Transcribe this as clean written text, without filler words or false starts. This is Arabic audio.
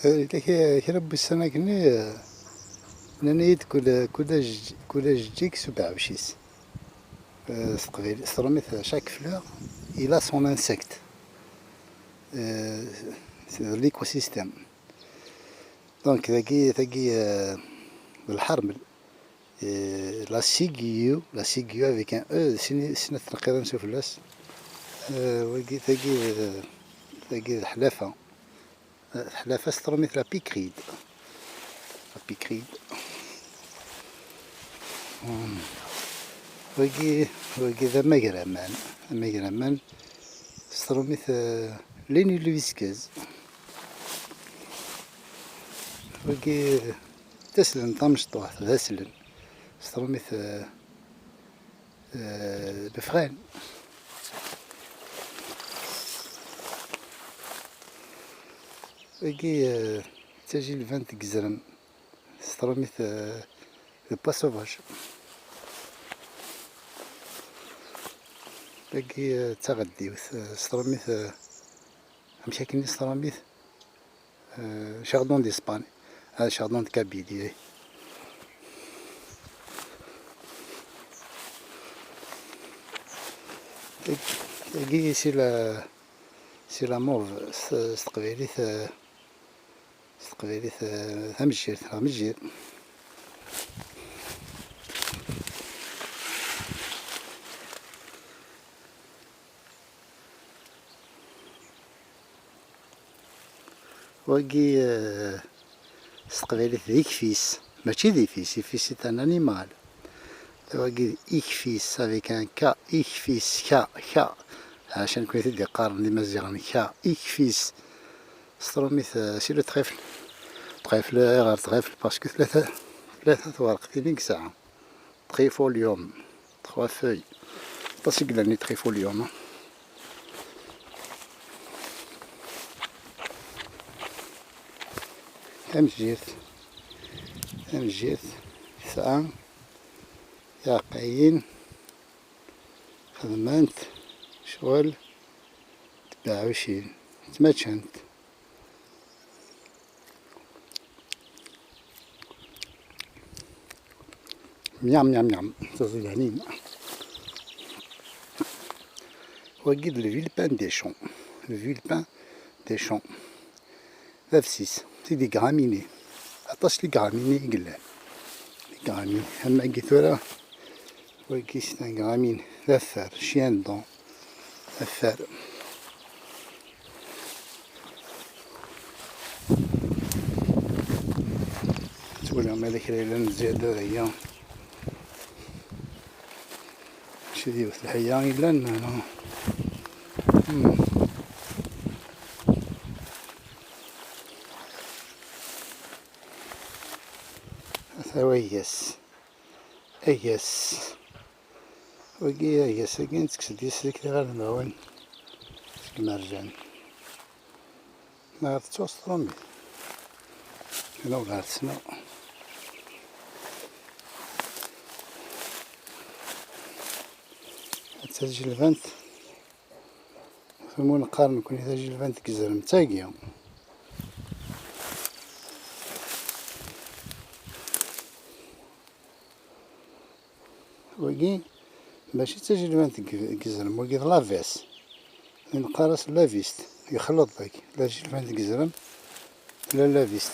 كرب السنة كني نيت كل جيك 27. استرميت chaque fleur il a son insecte. C'est l'écosystème. Donc ثقي بالحرمل لا سيغيو avec un E سنة نقدر نشوف اللاس وقي ثقي الحلافة استرميت لا بيكريد وقي ذا مقرمان استرميت ليني لويسكاز وقي تسلن طمشطوح تسلن استرميت الفغان وقي تجي الفانت قزرم استرميت الباسوفاج باقي تغدي استرميت مشي كني استرميت شاردون ديسباني هذا شاردون كابيلي باقي سي لا موف استقباليت همجير وقي استقباليت إكفيس ماشي ديفيس إكفيس سي ان انيمال وقي إكفيس افيك ان كا إكفيس كا عشان كنت تدي قارن لي مزيان كا إكفيس استرميت سي لو طريفل غير طريفل باسكو ثلاثة ورق تينيك ساعة تريفوليوم 3 فوي تسقلني تريفوليوم أمجيت ساعة ياقعين خدمانت شغل 27 تماتشنت ميام تصير هنين وقيد الفيلبان دي شون فافسيس سي دي غراميني عطاش لي غراميني يقلان لي غراميني هما قيثورا وقي سي غرامين ثافار شيان دون ثافار تقول لهم هذاك ليلة زيادة هي شدي وث الحياة إلا أنا أياس وقي أياس أكين تكسدي سيك غير المعون المرجان ما غتوصلهم أنا ولا غتسمع تجي الفانت ثم نقارن كون تجي الفانت كزرم تاقيا وقي ماشي تجي الفانت كزرم وقي لافيس نقارس لافيست يخلط ذاك لا تجي الفانت كزرم لا لافيست